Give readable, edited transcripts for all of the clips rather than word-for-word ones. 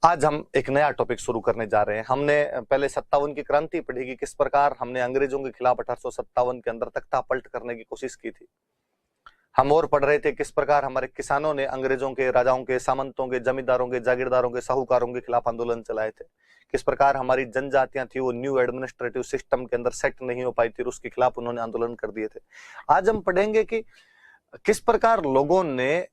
आज हम एक नया टॉपिक शुरू करने जा रहे हैं। हमने पहले 57 की क्रांति पढ़ी कि किस प्रकार हमने अंग्रेजों के खिलाफ 1857 के अंदर तख्ता पलट करने की कोशिश की थी। हम और पढ़ रहे थे किस प्रकार हमारे किसानों ने अंग्रेजों के, राजाओं के, सामंतों के, जमींदारों के, जागीरदारों के, साहूकारों के खिलाफ आंदोलन चलाए थे। किस प्रकार हमारी जनजातियां थी वो न्यू एडमिनिस्ट्रेटिव सिस्टम के अंदर सेट नहीं हो पाई थी, उसके खिलाफ उन्होंने आंदोलन कर दिए थे। आज हम पढ़ेंगे कि किस प्रकार लोगों ने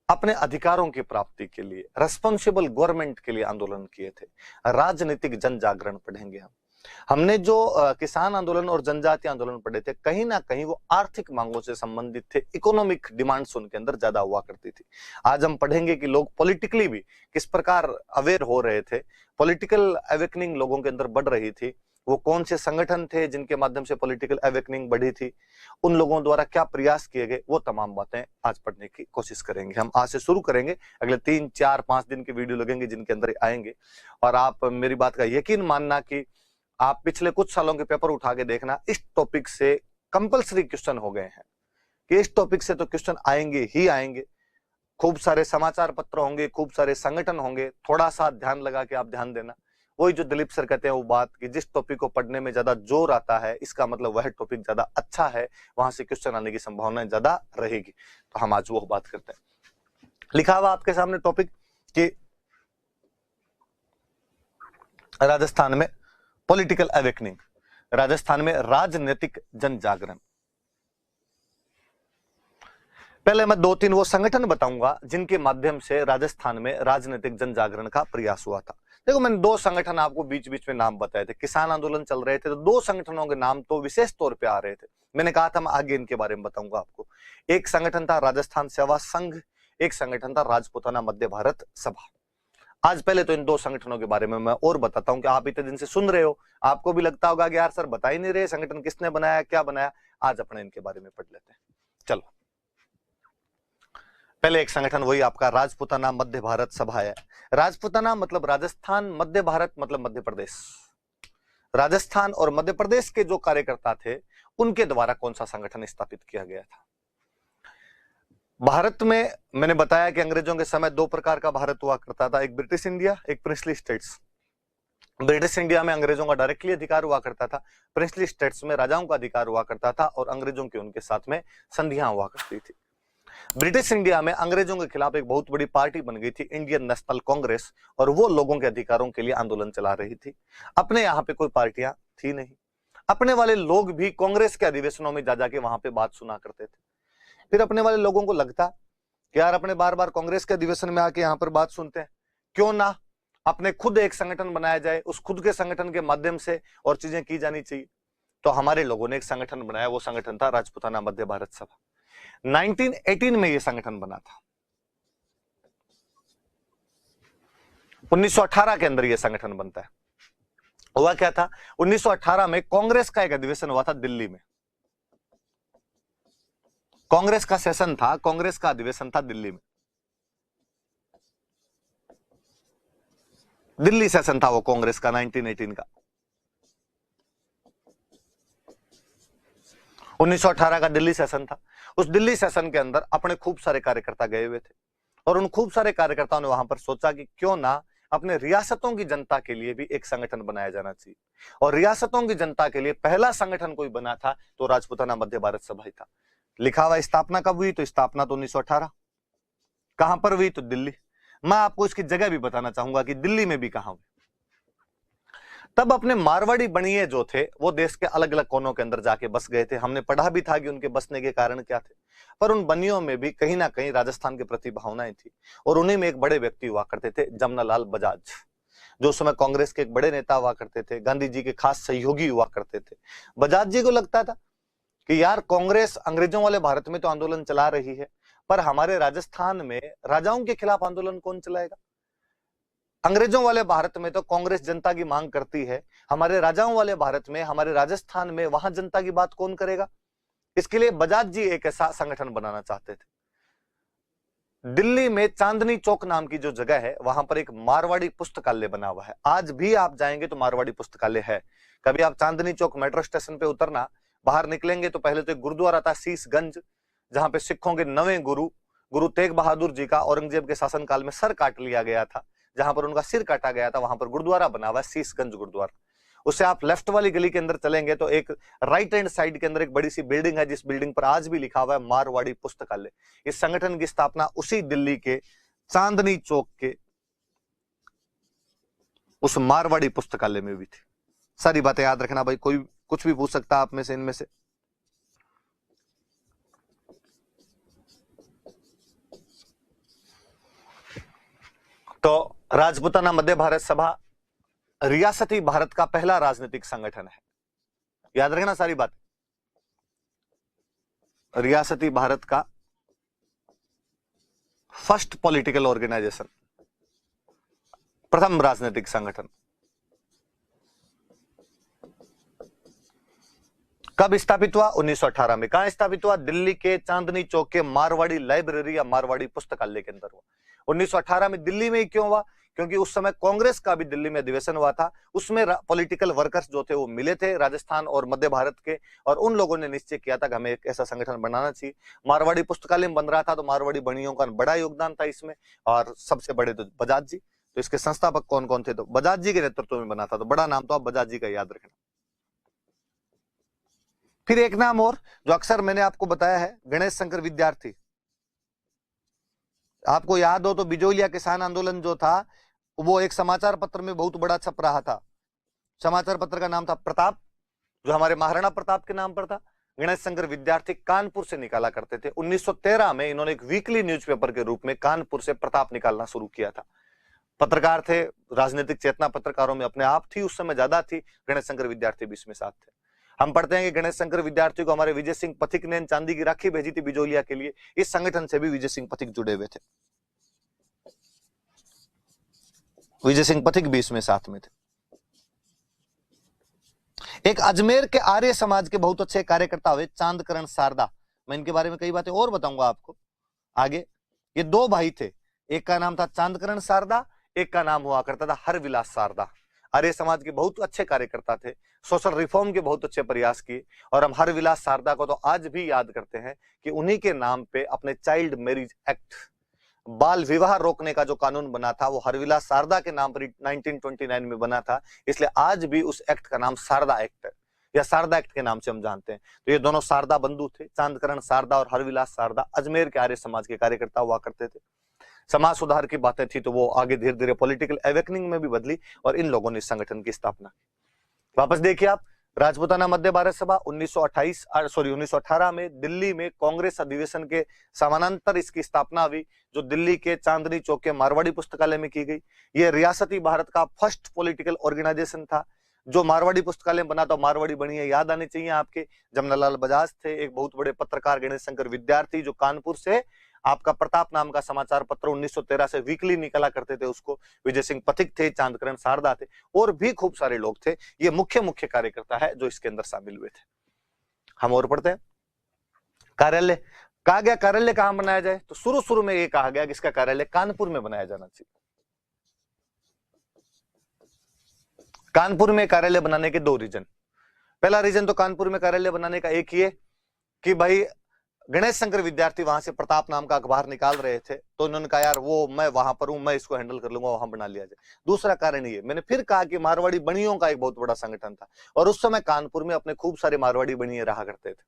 अपने अधिकारों की प्राप्ति के लिए, रेस्पॉन्सिबल गवर्नमेंट के लिए आंदोलन किए थे। राजनीतिक जन जागरण पढ़ेंगे हमने जो किसान आंदोलन और जनजातीय आंदोलन पढ़े थे, कहीं ना कहीं वो आर्थिक मांगों से संबंधित थे, इकोनॉमिक डिमांड्स उनके अंदर ज्यादा हुआ करती थी। आज हम पढ़ेंगे कि लोग पॉलिटिकली भी किस प्रकार अवेयर हो रहे थे, पॉलिटिकल अवेकनिंग लोगों के अंदर बढ़ रही थी। वो कौन से संगठन थे जिनके माध्यम से पॉलिटिकल अवेकनिंग बढ़ी थी, उन लोगों द्वारा क्या प्रयास किए गए, वो तमाम बातें आज पढ़ने की कोशिश करेंगे। हम आज से शुरू करेंगे, अगले 3, 4, 5 दिन के वीडियो लगेंगे जिनके अंदर आएंगे। और आप मेरी बात का यकीन मानना कि आप पिछले कुछ सालों के पेपर उठा के देखना, इस टॉपिक से कंपल्सरी क्वेश्चन हो गए हैं कि इस टॉपिक से तो क्वेश्चन आएंगे ही आएंगे। खूब सारे समाचार पत्र होंगे, खूब सारे संगठन होंगे, थोड़ा सा ध्यान लगा के आप ध्यान देना। वही जो दिलीप सर कहते हैं वो बात कि जिस टॉपिक को पढ़ने में ज्यादा जोर आता है, इसका मतलब वह टॉपिक ज्यादा अच्छा है, वहां से क्वेश्चन आने की संभावना ज्यादा रहेगी। तो हम आज वो बात करते हैं। लिखा हुआ आपके सामने टॉपिक कि राजस्थान में पॉलिटिकल अवेकनिंग, राजस्थान में राजनीतिक जन जागरण। पहले मैं 2-3 वो संगठन बताऊंगा जिनके माध्यम से राजस्थान में राजनीतिक जन जागरण का प्रयास हुआ था। देखो, मैंने 2 संगठन आपको बीच बीच में नाम बताए थे। किसान आंदोलन चल रहे थे तो 2 संगठनों के नाम तो विशेष तौर पे आ रहे थे। मैंने कहा था मैं आगे इनके बारे में बताऊंगा आपको। एक संगठन था राजस्थान सेवा संघ, एक संगठन था राजपूताना मध्य भारत सभा। आज पहले तो इन 2 संगठनों के बारे में मैं और बताता हूं कि आप इतने दिन से सुन रहे हो, आपको भी लगता होगा कि यार सर बता ही नहीं रहे संगठन किसने बनाया, क्या बनाया। आज अपने इनके बारे में पढ़ लेते हैं। चलो, पहले एक संगठन वही आपका राजपूताना मध्य भारत सभा है। राजपूताना मतलब राजस्थान, मध्य भारत मतलब मध्य प्रदेश। राजस्थान और मध्य प्रदेश के जो कार्यकर्ता थे उनके द्वारा कौन सा संगठन स्थापित किया गया था। भारत में मैंने बताया कि अंग्रेजों के समय 2 प्रकार का भारत हुआ करता था, एक ब्रिटिश इंडिया, एक प्रिंसली स्टेट्स। ब्रिटिश इंडिया में अंग्रेजों का डायरेक्टली अधिकार हुआ करता था, प्रिंसली स्टेट्स में राजाओं का अधिकार हुआ करता था और अंग्रेजों की उनके साथ में संधियां हुआ करती थी। ब्रिटिश इंडिया में अंग्रेजों के खिलाफ एक बहुत बड़ी पार्टी बन गई थी, इंडियन नेशनल कांग्रेस, और वो लोगों के अधिकारों के लिए आंदोलन चला रही थी। अपने यहाँ पे कोई पार्टियां थी नहीं, अपने वाले लोग भी कांग्रेस के अधिवेशनों में जा जाके वहां पे बात सुना करते थे। फिर अपने वाले लोगों को लगता कि यार अपने बार बार कांग्रेस के अधिवेशन में आके यहाँ पर बात सुनते हैं, क्यों ना अपने खुद एक संगठन बनाया जाए, उस खुद के संगठन के माध्यम से और चीजें की जानी चाहिए। तो हमारे लोगों ने एक संगठन बनाया, वो संगठन था राजपूताना मध्य भारत सभा। 1918 में यह संगठन बना था। 1918 के अंदर यह संगठन बनता है। हुआ क्या था, 1918 में कांग्रेस का एक अधिवेशन हुआ था दिल्ली में। कांग्रेस का सेशन था, कांग्रेस का अधिवेशन था दिल्ली में। दिल्ली सेशन था वो कांग्रेस का 1918 का। 1918 का दिल्ली सेशन था। उस दिल्ली सेशन के अंदर अपने खूब सारे कार्यकर्ता गए हुए थे और उन खूब सारे कार्यकर्ताओं ने वहां पर सोचा कि क्यों ना अपने रियासतों की जनता के लिए भी एक संगठन बनाया जाना चाहिए। और रियासतों की जनता के लिए पहला संगठन कोई बना था तो राजपूताना मध्य भारत सभा ही था। लिखा हुआ स्थापना कब हुई, तो स्थापना तो 1918। कहां पर हुई, तो दिल्ली। मैं आपको इसकी जगह भी बताना चाहूंगा कि दिल्ली में भी कहां हुई। तब अपने मारवाड़ी बनिए जो थे वो देश के अलग अलग कोनों के अंदर जाके बस गए थे। हमने पढ़ा भी था कि उनके बसने के कारण क्या थे, पर उन बनियों में भी कहीं ना कहीं राजस्थान के प्रति भावनाएं थी। और उन्हीं में एक बड़े व्यक्ति हुआ करते थे, जमनालाल बजाज, जो उस समय कांग्रेस के एक बड़े नेता हुआ करते थे, गांधी जी के खास सहयोगी हुआ करते थे। बजाज जी को लगता था कि यार कांग्रेस अंग्रेजों वाले भारत में तो आंदोलन चला रही है, पर हमारे राजस्थान में राजाओं के खिलाफ आंदोलन कौन चलाएगा। अंग्रेजों वाले भारत में तो कांग्रेस जनता की मांग करती है, हमारे राजाओं वाले भारत में, हमारे राजस्थान में वहां जनता की बात कौन करेगा। इसके लिए बजाज जी एक ऐसा संगठन बनाना चाहते थे। दिल्ली में चांदनी चौक नाम की जो जगह है वहां पर एक मारवाड़ी पुस्तकालय बना हुआ है। आज भी आप जाएंगे तो मारवाड़ी पुस्तकालय है। कभी आप चांदनी चौक मेट्रो स्टेशन पे उतरना, बाहर निकलेंगे तो पहले तो एक गुरुद्वारा था शीशगंज, जहां पे सिखों के 9वें गुरु तेग बहादुर जी का औरंगजेब के शासनकाल में सर काट लिया गया था, जहां पर उनका सिर काटा गया था, वहां पर गुरुद्वारा बना हुआ है, शीशगंज गुरुद्वारा। उससे आप लेफ्ट वाली गली के अंदर चलेंगे तो एक राइट हैंड साइड के अंदर एक बड़ी सी बिल्डिंग है, जिस बिल्डिंग पर आज भी लिखा हुआ है मारवाड़ी पुस्तकालय। इस संगठन की स्थापना उसी दिल्ली के चांदनी चौक के उस मारवाड़ी पुस्तकालय में हुई थी। सारी बातें याद रखना भाई, कोई कुछ भी पूछ सकता है आप में से, इनमें से। तो राजपूताना मध्य भारत सभा रियासती भारत का पहला राजनीतिक संगठन है, याद रखना सारी बात। रियासती भारत का फर्स्ट पॉलिटिकल ऑर्गेनाइजेशन, प्रथम राजनीतिक संगठन। कब स्थापित हुआ? 1918 में। कहां स्थापित हुआ? दिल्ली के चांदनी चौक के मारवाड़ी लाइब्रेरी या मारवाड़ी पुस्तकालय के अंदर हुआ। 1918 में दिल्ली में ही क्यों हुआ? क्योंकि उस समय कांग्रेस का भी दिल्ली में अधिवेशन हुआ था। उसमें पॉलिटिकल वर्कर्स जो थे वो मिले थे राजस्थान और मध्य भारत के, और उन लोगों ने निश्चय किया था कि हमें एक ऐसा संगठन बनाना चाहिए। मारवाड़ी पुस्तकालय बन रहा था तो मारवाड़ी बणियों का बड़ा योगदान था इसमें, और सबसे बड़े तो बजाज जी। तो इसके संस्थापक कौन कौन थे? तो बजाज जी के नेतृत्व में बना था, तो बड़ा नाम तो आप बजाज जी का याद रखना। फिर एक नाम और जो अक्सर मैंने आपको बताया है, गणेश शंकर विद्यार्थी। आपको याद हो तो बिजोलिया किसान आंदोलन जो था वो एक समाचार पत्र में बहुत बड़ा छप रहा था। समाचार पत्र का नाम था प्रताप, जो हमारे महाराणा प्रताप के नाम पर था। गणेश शंकर विद्यार्थी कानपुर से निकाला करते थे। 1913 में इन्होंने एक वीकली न्यूज़पेपर के रूप में कानपुर से प्रताप निकालना शुरू किया था। पत्रकार थे, राजनीतिक चेतना पत्रकारों में अपने आप थी, उस समय ज्यादा थी। गणेश शंकर विद्यार्थी भी इसमें साथ थे। हम पढ़ते हैं कि गणेश शंकर विद्यार्थी को हमारे विजय सिंह पथिक ने चांदी की राखी भेजी थी बिजोलिया के लिए। इस संगठन से भी विजय सिंह पथिक जुड़े हुए थे, विजय सिंह पथिक भी इसमें साथ में थे। एक अजमेर के आर्य समाज के बहुत अच्छे कार्यकर्ता हुए चांदकरण शारदा। मैं इनके बारे में कई बातें और बताऊंगा आपको आगे। ये दो भाई थे, एक का नाम था चांदकरण शारदा, एक का नाम हुआ करता था हरविलास शारदा। आर्य समाज के बहुत अच्छे कार्यकर्ता थे, सोशल रिफॉर्म के बहुत अच्छे प्रयास किए, और हम हरविलास शारदा को तो आज भी याद करते हैं कि उन्हीं के नाम पे अपने चाइल्ड मैरिज एक्ट, बाल विवाह रोकने का जो कानून बना था वो हरविलास शारदा के नाम पर 1929 में बना था। इसलिए आज भी उस एक्ट का नाम शारदा एक्ट है, या शारदा एक्ट के नाम से हम जानते हैं। तो ये दोनों शारदा बंधु थे, चांदकरण शारदा और हरविलास शारदा। अजमेर के आर्य समाज के कार्यकर्ता हुआ करते थे। समाज सुधार की बातें थी तो वो आगे धीरे धीरे पॉलिटिकल अवेकनिंग में भी बदली, और इन लोगों ने इस संगठन की स्थापना की। वापस देखिए आप, राजपूताना मध्य भारत सभा 1918 में दिल्ली में कांग्रेस अधिवेशन के समानांतर इसकी स्थापना हुई, जो दिल्ली के चांदनी चौक के मारवाड़ी पुस्तकालय में की गई। यह रियासती भारत का फर्स्ट पॉलिटिकल ऑर्गेनाइजेशन था। जो मारवाड़ी पुस्तकालय बना तो मारवाड़ी बनी है, याद आने चाहिए आपके। जमनालाल बजाज थे, एक बहुत बड़े पत्रकार गणेश शंकर विद्यार्थी जो कानपुर से आपका प्रताप नाम का समाचार पत्र 1913 से वीकली निकला करते थे, उसको विजय सिंह पथिक थे, चांदकरण शारदा थे, और भी खूब सारे लोग थे। ये मुख्य मुख्य कार्यकर्ता है जो इसके अंदर शामिल हुए थे। हम और पढ़ते हैं। कार्यालय कहा गया, कार्यालय कहां बनाया जाए? तो शुरू शुरू में ये कहा गया कि इसका कार्यालय कानपुर में बनाया जाना चाहिए। कानपुर में कार्यालय बनाने के दो रीजन। पहला रीजन तो कानपुर में कार्यालय बनाने का एक ही है कि भाई गणेश शंकर विद्यार्थी वहां से प्रताप नाम का अखबार निकाल रहे थे, तो उन्होंने कहा यार वो मैं वहां पर हूं, मैं इसको हैंडल कर लूंगा, वहां बना लिया जाए। दूसरा कारण ये, मैंने फिर कहा कि मारवाड़ी बणियों का एक बहुत बड़ा संगठन था, और उस समय कानपुर में अपने खूब सारे मारवाड़ी बणिये रहा करते थे,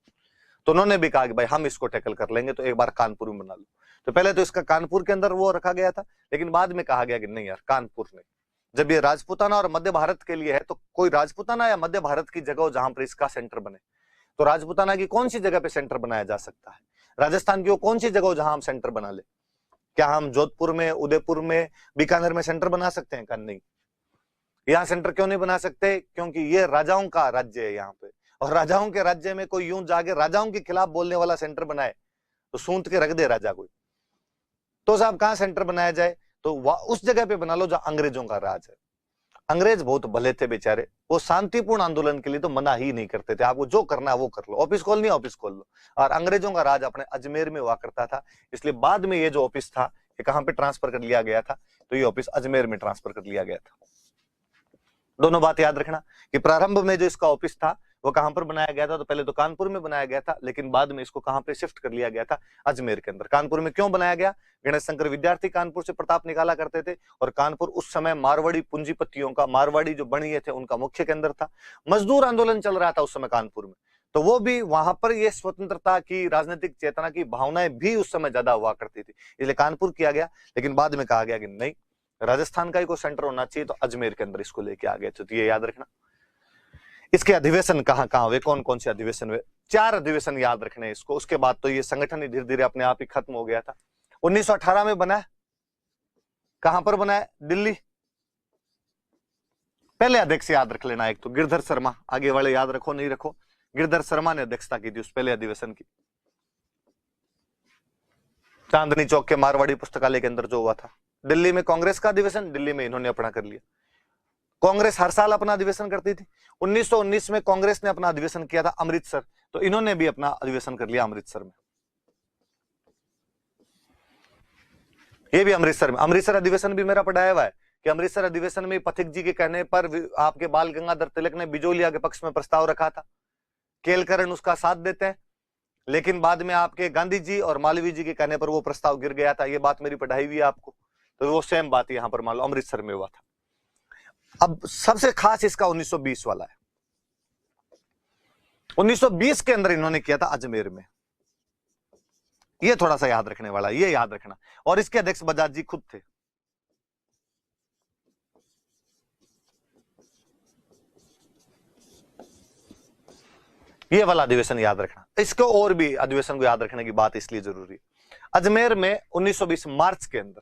तो उन्होंने भी कहा कि भाई हम इसको टैकल कर लेंगे, तो एक बार कानपुर में बना लो। तो पहले तो इसका कानपुर के अंदर वो रखा गया था, लेकिन बाद में कहा गया कि नहीं यार कानपुर नहीं। जब ये राजपूताना और मध्य भारत के लिए है तो कोई राजपूताना या मध्य भारत की जगह हो जहां पर इसका सेंटर बने। तो राजपूताना की कौन सी जगह पे सेंटर बनाया जा सकता है? राजस्थान की वो कौन सी जगह हो जहां हम सेंटर बना ले? क्या हम जोधपुर में, उदयपुर में, बीकानेर में सेंटर बना सकते हैं? क्या नहीं? यहाँ सेंटर क्यों नहीं बना सकते? क्योंकि ये राजाओं का राज्य है यहाँ पे, और राजाओं के राज्य में कोई यूं जाके राजाओं के खिलाफ बोलने वाला सेंटर बनाए तो सूंत के रख दे राजा कोई। तो साहब कहां सेंटर बनाया जाए? तो उस जगह पे बना लो जहां अंग्रेजों का राज है। अंग्रेज बहुत भले थे बेचारे, वो शांतिपूर्ण आंदोलन के लिए तो मना ही नहीं करते थे, आपको जो करना है वो कर लो, ऑफिस खोलनी है ऑफिस खोल लो। और अंग्रेजों का राज अपने अजमेर में हुआ करता था, इसलिए बाद में ये जो ऑफिस था ये कहां पे ट्रांसफर कर लिया गया था? तो ये ऑफिस अजमेर में ट्रांसफर कर लिया गया था। दोनों बात याद रखना कि प्रारंभ में जो इसका ऑफिस था वो कहां पर बनाया गया था? तो पहले तो कानपुर में बनाया गया था, लेकिन बाद में इसको कहां पे शिफ्ट कर लिया गया था? अजमेर के अंदर। कानपुर में क्यों बनाया गया? गणेश शंकर विद्यार्थी कानपुर से प्रताप निकाला करते थे, और कानपुर उस समय मारवाड़ी पूंजीपतियों का, मारवाड़ी जो बणिये थे उनका मुख्य केंद्र था। मजदूर आंदोलन चल रहा था उस समय कानपुर में, तो वो भी वहां पर ये स्वतंत्रता की, राजनीतिक चेतना की भावनाएं भी उस समय ज्यादा हुआ करती थी, इसलिए कानपुर किया गया। लेकिन बाद में कहा गया कि नहीं, राजस्थान का ही कोई सेंटर होना चाहिए, तो अजमेर के अंदर इसको लेके आ गए थे। तो ये याद रखना। इसके अधिवेशन कहां कहां हुए, कौन कौन से अधिवेशन हुए? 4 अधिवेशन याद रखने इसको। उसके बाद तो ये संगठन ही धीरे धीरे अपने आप ही खत्म हो गया था। 1918 में बना, कहां पर बना है? दिल्ली। पहले अध्यक्ष याद रख लेना, एक तो गिरधर शर्मा, आगे वाले याद रखो नहीं रखो, गिरधर शर्मा ने अध्यक्षता की थी उस पहले अधिवेशन की। चांदनी चौक के मारवाड़ी पुस्तकालय के अंदर जो हुआ था। दिल्ली में कांग्रेस का अधिवेशन, दिल्ली में इन्होंने अपना कर लिया। कांग्रेस हर साल अपना अधिवेशन करती थी। 1919 में कांग्रेस ने अपना अधिवेशन किया था अमृतसर, तो इन्होंने भी अपना अधिवेशन कर लिया अमृतसर में। ये भी अमृतसर में। अमृतसर अधिवेशन भी मेरा पढ़ाया हुआ है कि अमृतसर अधिवेशन में पथिक जी के कहने पर आपके बाल गंगाधर तिलक ने बिजोलिया के पक्ष में प्रस्ताव रखा था। केलकरण उसका साथ देते हैं, लेकिन बाद में आपके गांधी जी और मालवीय जी के कहने पर वो प्रस्ताव गिर गया था। ये बात मेरी पढ़ाई हुई है आपको, तो वो सेम बात यहां पर मान लो अमृतसर में हुआ था। अब सबसे खास इसका 1920 वाला है। 1920 के अंदर इन्होंने किया था अजमेर में। ये थोड़ा सा याद रखने वाला, ये याद रखना। और इसके अध्यक्ष बजाज जी खुद थे। ये वाला अधिवेशन याद रखना। इसको और भी अधिवेशन को याद रखने की बात इसलिए जरूरी है। अजमेर में 1920 मार्च के अंदर,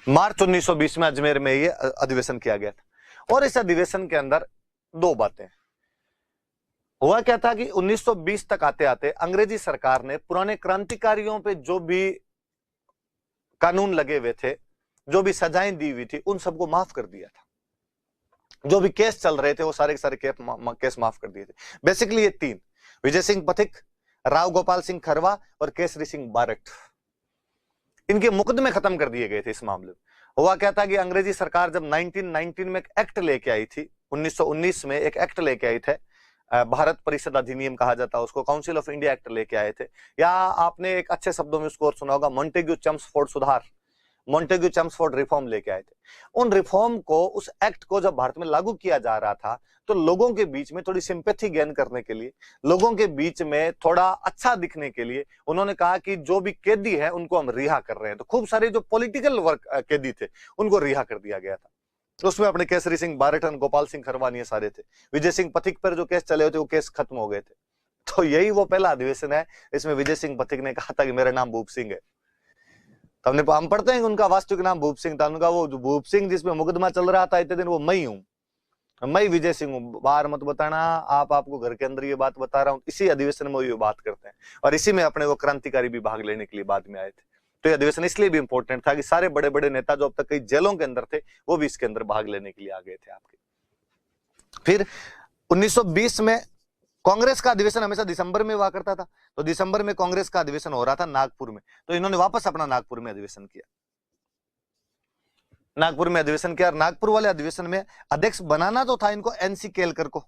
मार्च 1920 में अजमेर में ये अधिवेशन किया गया था। और इस अधिवेशन के अंदर 2 बातें हुआ। क्या था कि 1920 तक आते आते अंग्रेजी सरकार ने पुराने क्रांतिकारियों पे जो भी कानून लगे हुए थे, जो भी सजाएं दी हुई थी, उन सबको माफ कर दिया था। जो भी केस चल रहे थे वो सारे के सारे केस माफ कर दिए थे। बेसिकली ये 3, विजय सिंह पथिक, राव गोपाल सिंह खरवा और केसरी सिंह बारट, इनके मुकदमे खत्म कर दिए गए थे। इस मामले में हुआ क्या था कि अंग्रेजी सरकार जब 1919 में एक एक्ट लेके आई थी, 1919 में एक एक्ट लेके आई थे, भारत परिषद अधिनियम कहा जाता है उसको, काउंसिल ऑफ इंडिया एक्ट लेके आए थे। या आपने एक अच्छे शब्दों में उसको और सुना होगा, मॉन्टेग्यू चेम्सफोर्ड सुधार, मॉन्टेग्यू चेम्सफोर्ड रिफॉर्म लेके आए थे। उन रिफॉर्म को, उस एक्ट को जब भारत में लागू किया जा रहा था, तो लोगों के बीच में थोड़ी सिंपैथी गेन करने के लिए, लोगों के बीच में थोड़ा अच्छा दिखने के लिए उन्होंने कहा कि जो भी कैदी है उनको हम रिहा कर रहे हैं। तो खूब सारे जो पॉलिटिकल वर्क कैदी थे उनको रिहा कर दिया गया था। तो उसमें अपने केसरी सिंह बारटन, गोपाल सिंह खरवानी सारे थे। विजय सिंह पथिक पर जो केस चले हुए थे वो केस खत्म हो गए थे। तो यही वो पहला अधिवेशन है इसमें विजय सिंह पथिक ने कहा था कि मेरा नाम भूप सिंह है। तो हम पढ़ते हैं कि उनका वास्तविक नाम भूप सिंह था। उनका वो भूप सिंह जिसमें मुकदमा चल रहा था इतने दिन, वो मैं हूं, मैं विजय सिंह हूं, बाहर मत बताना, आपको घर के अंदर ये बात बता रहा हूं। इसी अधिवेशन में ये बात करते हैं, और इसी में अपने वो क्रांतिकारी भी भाग लेने के लिए बाद में आए थे। तो ये अधिवेशन इसलिए भी इंपॉर्टेंट था कि सारे बड़े बड़े नेता जो अब तक कई जेलों के अंदर थे वो भी इसके अंदर भाग लेने के लिए आ गए थे आपके। फिर 1920 में कांग्रेस का अधिवेशन हमेशा दिसंबर में हुआ करता था, तो दिसंबर में कांग्रेस का अधिवेशन हो रहा था नागपुर में, तो इन्होंने वापस अपना नागपुर में अधिवेशन किया। नागपुर में अधिवेशन किया, और नागपुर वाले अधिवेशन में अध्यक्ष बनाना तो था इनको एनसी केलकर को,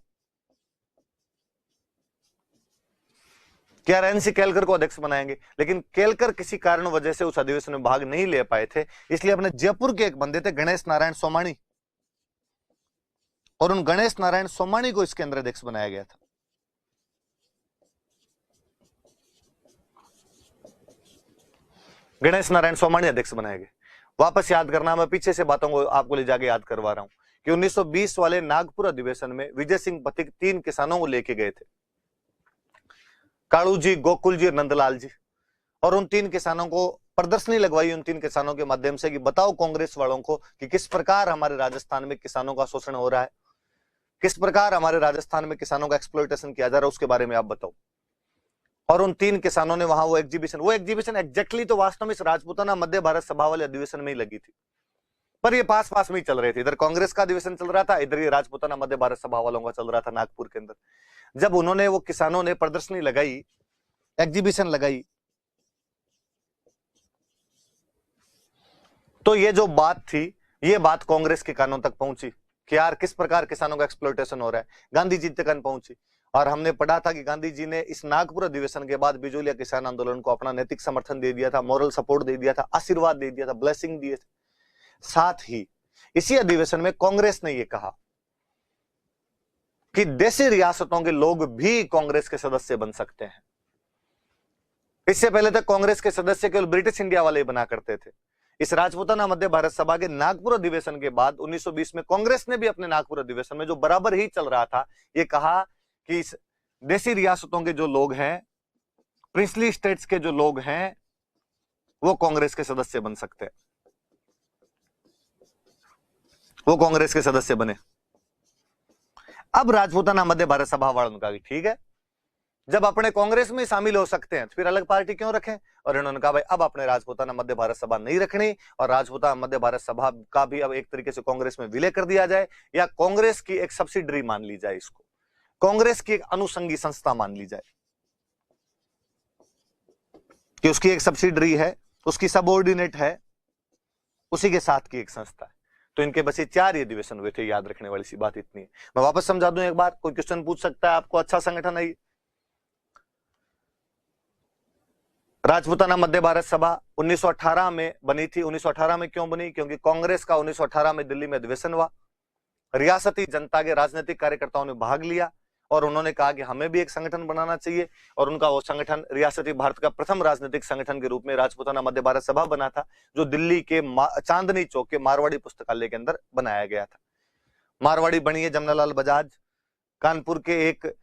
क्या एनसी केलकर को अध्यक्ष बनाएंगे, लेकिन केलकर किसी कारण वजह से उस अधिवेशन में भाग नहीं ले पाए थे। इसलिए अपने जयपुर के एक बंदे थे गणेश नारायण सोमाणी, और उन गणेश नारायण सोमाणी को इसके अंदर अध्यक्ष बनाया गया था। गणेश नारायण सोमाणी अध्यक्ष बनाए गए। वापस याद करना, मैं पीछे से बातों को आपको ले जाके याद करवा रहा हूं कि 1920 वाले नागपुर अधिवेशन में विजय सिंह पथिक 3 किसानों को लेके गए थे, कालू जी, गोकुल जी और नंदलाल जी, और उन 3 किसानों को प्रदर्शनी लगवाई उन 3 किसानों के माध्यम से कि बताओ कांग्रेस वालों को कि किस प्रकार हमारे राजस्थान में किसानों का शोषण हो रहा है, किस प्रकार हमारे राजस्थान में किसानों का एक्सप्लॉयटेशन किया जा रहा है, उसके बारे में आप बताओ। और उन 3 किसानों ने वहां वो एग्जीबिशन एग्जैक्टली तो वास्तव में इस राजपूताना मध्य भारत सभा वाले अधिवेशन में ही लगी थी, पर ये पास पास में ही चल रहे थे। इधर कांग्रेस का अधिवेशन चल रहा था, इधर ये राजपूताना मध्य भारत सभा वालों का चल रहा था नागपुर के अंदर। जब उन्होंने, वो किसानों ने प्रदर्शनी लगाई, एग्जीबिशन लगाई, तो ये जो बात थी ये बात कांग्रेस के कानों तक पहुंची कि यार किस प्रकार किसानों का एक्सप्लॉयटेशन हो रहा है, गांधी जी तक पहुंची। और हमने पढ़ा था कि गांधी जी ने इस नागपुर अधिवेशन के बाद बिजोलिया किसान आंदोलन को अपना नैतिक समर्थन दे दिया था, मॉरल सपोर्ट दे दिया था, आशीर्वाद दे दिया था, ब्लेसिंग दिए थे। साथ ही इसी अधिवेशन में कांग्रेस ने यह कहा कि देशी रियासतों के लोग भी कांग्रेस के सदस्य बन सकते हैं। इससे पहले तक कांग्रेस के सदस्य केवल ब्रिटिश इंडिया वाले ही बना करते थे। इस राजपूताना मध्य भारत सभा के नागपुर अधिवेशन के बाद 1920 में कांग्रेस ने भी अपने नागपुर अधिवेशन में, जो बराबर ही चल रहा था, यह कहा कि इस देशी रियासतों के जो लोग हैं, प्रिंसली स्टेट्स के जो लोग हैं, वो कांग्रेस के सदस्य बन सकते हैं। वो कांग्रेस के सदस्य बने। अब राजपूताना मध्य भारत सभा वालों ने कहा कि ठीक है, जब अपने कांग्रेस में शामिल हो सकते हैं तो फिर अलग पार्टी क्यों रखें। और इन्होंने कहा भाई अब अपने राजपूताना मध्य भारत सभा नहीं रखनी, और राजपूताना मध्य भारत सभा का भी अब एक तरीके से कांग्रेस में विलय कर दिया जाए, या कांग्रेस की एक सब्सिडरी मान ली जाए, इसको कांग्रेस की एक अनुषंगी संस्था मान ली जाए, कि उसकी एक सब्सिडरी है, उसकी सबऑर्डिनेट है, उसी के साथ की एक संस्था है। तो इनके बस ये 4 अधिवेशन हुए थे। याद रखने वाली सी बात इतनी है। मैं वापस समझा दूं एक बार, कोई क्वेश्चन पूछ सकता है आपको। अच्छा संगठन है। राजपूताना मध्य भारत सभा 1918 में बनी थी। 1918 में क्यों बनी? क्योंकि कांग्रेस का 1918 में दिल्ली में अधिवेशन हुआ, रियासती जनता के राजनीतिक कार्यकर्ताओं ने भाग लिया और उन्होंने कहा कि हमें भी एक संगठन बनाना चाहिए, और उनका वो संगठन रियासती भारत का प्रथम राजनीतिक संगठन के रूप में राजपूताना मध्य भारत सभा बना था, जो दिल्ली के चांदनी चौक के मारवाड़ी पुस्तकालय के अंदर बनाया गया था। मारवाड़ी बनी है जमनालाल बजाज, कानपुर के एक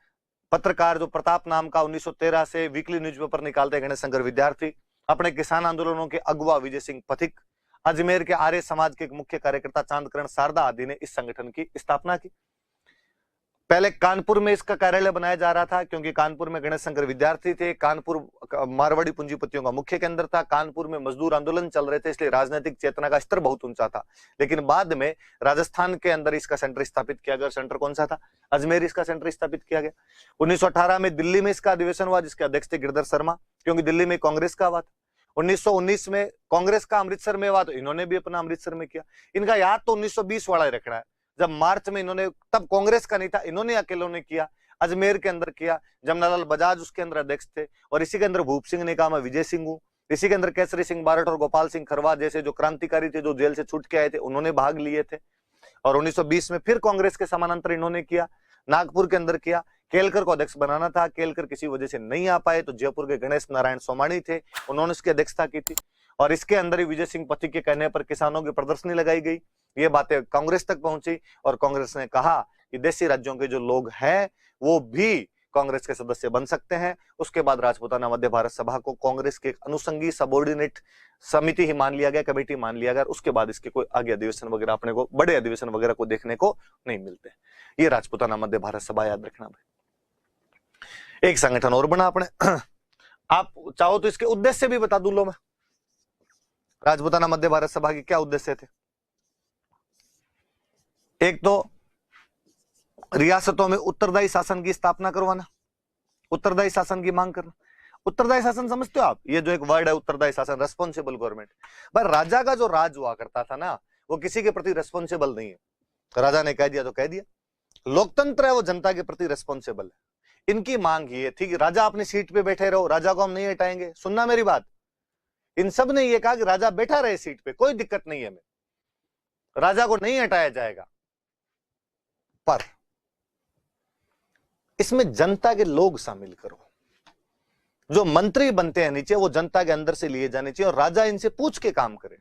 पत्रकार जो प्रताप नाम का 1913 से वीकली न्यूज़पेपर निकालते गणेश शंकर विद्यार्थी, अपने किसान आंदोलनों के अगुवा विजय सिंह पथिक, अजमेर के आर्य समाज के एक मुख्य कार्यकर्ता चांदकरण शारदा आदि ने इस संगठन की स्थापना की। पहले कानपुर में इसका कार्यालय बनाया जा रहा था, क्योंकि कानपुर में गणेश शंकर विद्यार्थी थे, कानपुर मारवाड़ी पूंजीपतियों का मुख्य केंद्र था, कानपुर में मजदूर आंदोलन चल रहे थे, इसलिए राजनीतिक चेतना का स्तर बहुत ऊंचा था। लेकिन बाद में राजस्थान के अंदर इसका सेंटर स्थापित किया गया। सेंटर कौन सा था? अजमेर इसका सेंटर स्थापित किया गया। 1918 में दिल्ली में इसका अधिवेशन हुआ, जिसके अध्यक्ष थे गिरधर शर्मा, क्योंकि दिल्ली में कांग्रेस का हुआ था। 1919 में कांग्रेस का अमृतसर में हुआ, तो इन्होंने भी अपना अमृतसर में किया। इनका याद तो 1920 वाला ही रखना है, जब मार्च में इन्होंने, तब कांग्रेस का नहीं था, इन्होंने अकेलों ने किया, अजमेर के अंदर किया। जमनालाल बजाज उसके अंदर अध्यक्ष थे, और इसी के अंदर भूप सिंह ने कहा मैं विजय सिंह हूं। इसी के अंदर केसरी सिंह बारठ और गोपाल सिंह खरवार जैसे जो क्रांतिकारी थे, जो जेल से छूट के आए थे, उन्होंने भाग लिए थे। और 1920 में फिर कांग्रेस के समानांतर इन्होंने किया, नागपुर के अंदर किया। केलकर को अध्यक्ष बनाना था, केलकर किसी वजह से नहीं आ पाए, तो जयपुर के गणेश नारायण सोमानी थे, उन्होंने इसकी अध्यक्षता की थी। और इसके अंदर ही विजय सिंह पथिक के कहने पर किसानों की प्रदर्शनी लगाई गई। ये बातें कांग्रेस तक पहुंची, और कांग्रेस ने कहा कि देशी राज्यों के जो लोग हैं वो भी कांग्रेस के सदस्य बन सकते हैं। उसके बाद राजपूताना मध्य भारत सभा को कांग्रेस के अनुषंगी सबऑर्डिनेट समिति ही मान लिया गया, कमेटी मान लिया गया। उसके बाद इसके कोई आगे अधिवेशन वगैरह अपने को, बड़े अधिवेशन वगैरह को देखने को नहीं मिलते। ये राजपूताना मध्य भारत सभा, याद रखना भाई। एक संगठन और बना अपने। आप चाहो तो इसके उद्देश्य भी बता दूं लो मैं। राजपूताना मध्य भारत सभा के क्या उद्देश्य थे? एक तो रियासतों में उत्तरदायी शासन की स्थापना करवाना, उत्तरदायी शासन की मांग करना। उत्तरदायी शासन समझते हो आप? ये जो एक वर्ड है उत्तरदायी शासन, रेस्पॉन्सिबल गवर्नमेंट। पर राजा का जो राज हुआ करता था ना, वो किसी के प्रति रेस्पॉन्सिबल नहीं है। राजा ने कह दिया तो कह दिया। लोकतंत्र है, वो जनता के प्रति रेस्पॉन्सिबल है। इनकी मांग ये थी कि राजा अपनी सीट पे बैठे रहो, राजा को हम नहीं हटाएंगे। सुनना मेरी बात, इन सब ने ये कहा कि राजा बैठा रहे सीट पे, कोई दिक्कत नहीं है, राजा को नहीं हटाया जाएगा, पर इसमें जनता के लोग शामिल करो। जो मंत्री बनते हैं नीचे, वो जनता के अंदर से लिए जाने चाहिए, और राजा इनसे पूछ के काम करे।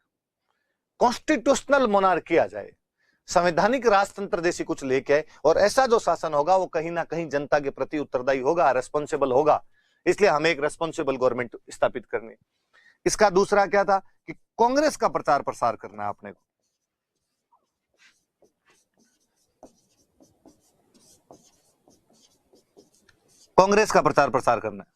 कॉन्स्टिट्यूशनल मोनार्की आ जाए, संवैधानिक राजतंत्र जैसी कुछ लेके आए, और ऐसा जो शासन होगा वो कहीं ना कहीं जनता के प्रति उत्तरदायी होगा, रेस्पॉन्सिबल होगा। इसलिए हमें एक रेस्पॉन्सिबल गवर्नमेंट स्थापित करनी। इसका दूसरा क्या था कि कांग्रेस का प्रचार प्रसार करना है अपने को। कांग्रेस का प्रचार प्रसार करना है,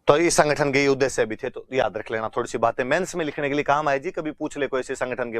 तो इस संगठन के उद्देश्य भी थे। तो याद रख लेना, थोड़ी सी बातें मेंस में लिखने के लिए काम आए जी, कभी पूछ ले कोई ऐसे संगठन के